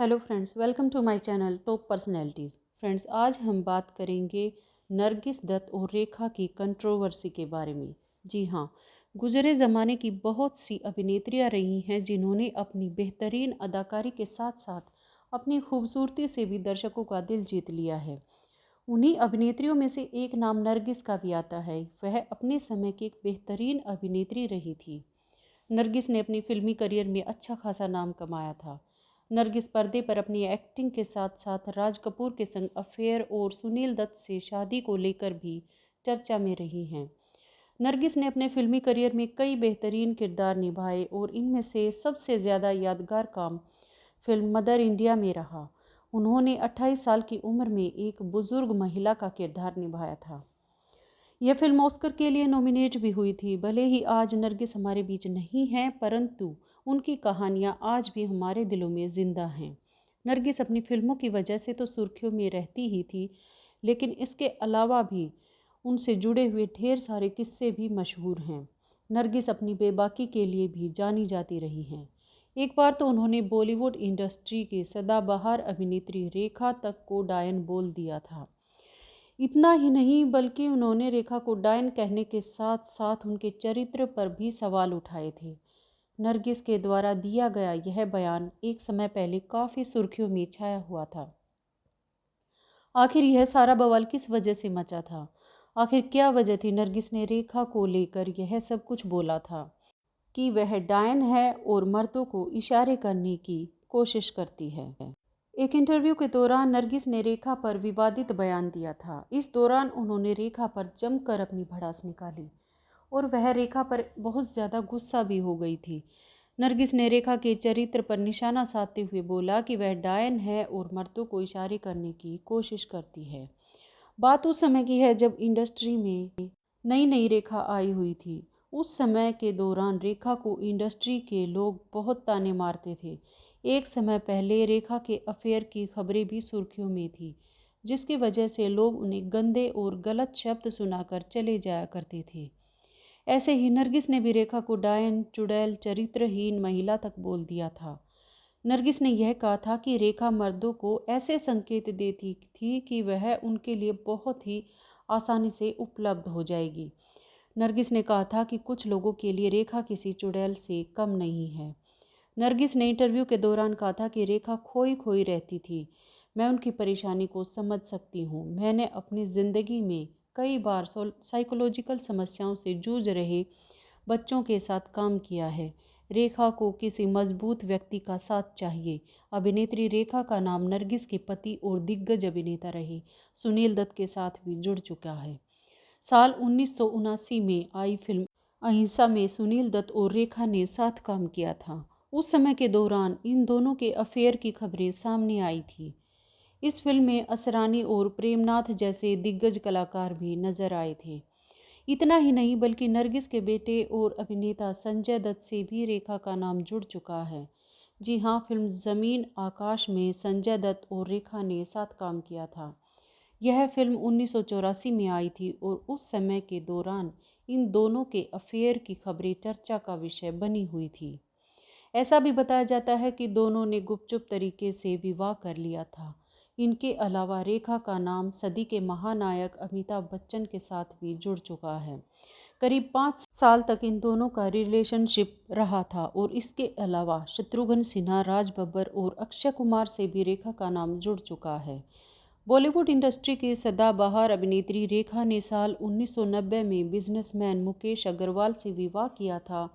Hello friends, welcome to my channel top personalities. Friends, आज हम बात करेंगे नरगिस दत्त और रेखा की कंट्रोवर्सी के बारे में। जी हाँ, गुजरे ज़माने की बहुत सी अभिनेत्रियां रही हैं जिन्होंने अपनी बेहतरीन अदाकारी के साथ साथ अपनी खूबसूरती से भी दर्शकों का दिल जीत लिया है। उन्हीं अभिनेत्रियों में से एक नाम नरगिस का भी आता है। वह अपने समय की एक बेहतरीन अभिनेत्री रही थी। नरगिस ने अपनी फिल्मी करियर में अच्छा खासा नाम कमाया था। नरगिस पर्दे पर अपनी एक्टिंग के साथ साथ राज कपूर के संग अफेयर और सुनील दत्त से शादी को लेकर भी चर्चा में रही हैं। नरगिस ने अपने फिल्मी करियर में कई बेहतरीन किरदार निभाए और इनमें से सबसे ज़्यादा यादगार काम फिल्म मदर इंडिया में रहा। उन्होंने 28 साल की उम्र में एक बुजुर्ग महिला का किरदार निभाया था। यह फिल्म ऑस्कर के लिए नॉमिनेट भी हुई थी। भले ही आज नरगिस हमारे बीच नहीं हैं, परंतु उनकी कहानियाँ आज भी हमारे दिलों में जिंदा हैं। नरगिस अपनी फिल्मों की वजह से तो सुर्खियों में रहती ही थी, लेकिन इसके अलावा भी उनसे जुड़े हुए ढेर सारे किस्से भी मशहूर हैं। नरगिस अपनी बेबाकी के लिए भी जानी जाती रही हैं। एक बार तो उन्होंने बॉलीवुड इंडस्ट्री के सदाबहार अभिनेत्री रेखा तक को डायन बोल दिया था। इतना ही नहीं, बल्कि उन्होंने रेखा को डायन कहने के साथ साथ उनके चरित्र पर भी सवाल उठाए थे। नरगिस के द्वारा दिया गया यह बयान एक समय पहले काफ़ी सुर्खियों में छाया हुआ था। आखिर यह सारा बवाल किस वजह से मचा था? आखिर क्या वजह थी नरगिस ने रेखा को लेकर यह सब कुछ बोला था कि वह डायन है और मर्दों को इशारे करने की कोशिश करती है। एक इंटरव्यू के दौरान नरगिस ने रेखा पर विवादित बयान दिया था। इस दौरान उन्होंने रेखा पर जमकर अपनी भड़ास निकाली और वह रेखा पर बहुत ज़्यादा गुस्सा भी हो गई थी। नरगिस ने रेखा के चरित्र पर निशाना साधते हुए बोला कि वह डायन है और मर्दों को इशारे करने की कोशिश करती है। बात उस समय की है जब इंडस्ट्री में नई नई रेखा आई हुई थी। उस समय के दौरान रेखा को इंडस्ट्री के लोग बहुत ताने मारते थे। एक समय पहले रेखा के अफेयर की खबरें भी सुर्खियों में थी, जिसकी वजह से लोग उन्हें गंदे और गलत शब्द सुनाकर चले जाया करते थे। ऐसे ही नरगिस ने भी रेखा को डायन, चुड़ैल, चरित्रहीन महिला तक बोल दिया था। नरगिस ने यह कहा था कि रेखा मर्दों को ऐसे संकेत देती थी कि वह उनके लिए बहुत ही आसानी से उपलब्ध हो जाएगी। नरगिस ने कहा था कि कुछ लोगों के लिए रेखा किसी चुड़ैल से कम नहीं है। नरगिस ने इंटरव्यू के दौरान कहा था कि रेखा खोई खोई रहती थी। मैं उनकी परेशानी को समझ सकती हूँ। मैंने अपनी ज़िंदगी में कई बार साइकोलॉजिकल समस्याओं से जूझ रहे बच्चों के साथ काम किया है। रेखा को किसी मजबूत व्यक्ति का साथ चाहिए। अभिनेत्री रेखा का नाम नरगिस के पति और दिग्गज अभिनेता रहे सुनील दत्त के साथ भी जुड़ चुका है। साल 1979 में आई फिल्म अहिंसा में सुनील दत्त और रेखा ने साथ काम किया था। उस समय के दौरान इन दोनों के अफेयर की खबरें सामने आई थी। इस फिल्म में असरानी और प्रेमनाथ जैसे दिग्गज कलाकार भी नजर आए थे। इतना ही नहीं, बल्कि नरगिस के बेटे और अभिनेता संजय दत्त से भी रेखा का नाम जुड़ चुका है। जी हाँ, फिल्म ज़मीन आकाश में संजय दत्त और रेखा ने साथ काम किया था। यह फिल्म 1984 में आई थी और उस समय के दौरान इन दोनों के अफेयर की खबरें चर्चा का विषय बनी हुई थी। ऐसा भी बताया जाता है कि दोनों ने गुपचुप तरीके से विवाह कर लिया था। इनके अलावा रेखा का नाम सदी के महानायक अमिताभ बच्चन के साथ भी जुड़ चुका है। करीब 5 साल तक इन दोनों का रिलेशनशिप रहा था और इसके अलावा शत्रुघ्न सिन्हा, राज बब्बर और अक्षय कुमार से भी रेखा का नाम जुड़ चुका है। बॉलीवुड इंडस्ट्री की सदाबहार अभिनेत्री रेखा ने साल 1990 में बिजनेसमैन मुकेश अग्रवाल से विवाह किया था,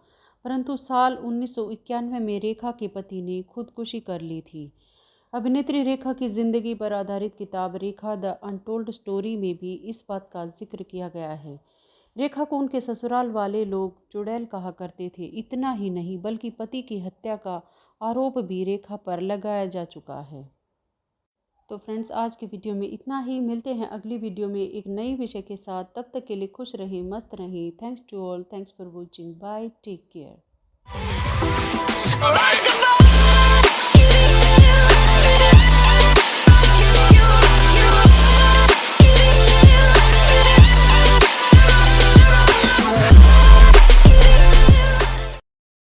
परंतु साल 1991 में रेखा के पति ने खुदकुशी कर ली थी। अभिनेत्री रेखा की जिंदगी पर आधारित किताब रेखा द अनटोल्ड स्टोरी में भी इस बात का जिक्र किया गया है। रेखा को उनके ससुराल वाले लोग चुड़ैल कहा करते थे। इतना ही नहीं, बल्कि पति की हत्या का आरोप भी रेखा पर लगाया जा चुका है। तो फ्रेंड्स, आज की वीडियो में इतना ही। मिलते हैं अगली वीडियो में एक नई विषय के साथ। तब तक के लिए खुश रहें, मस्त रहें। Thanks to all, thanks for watching, bye, take care.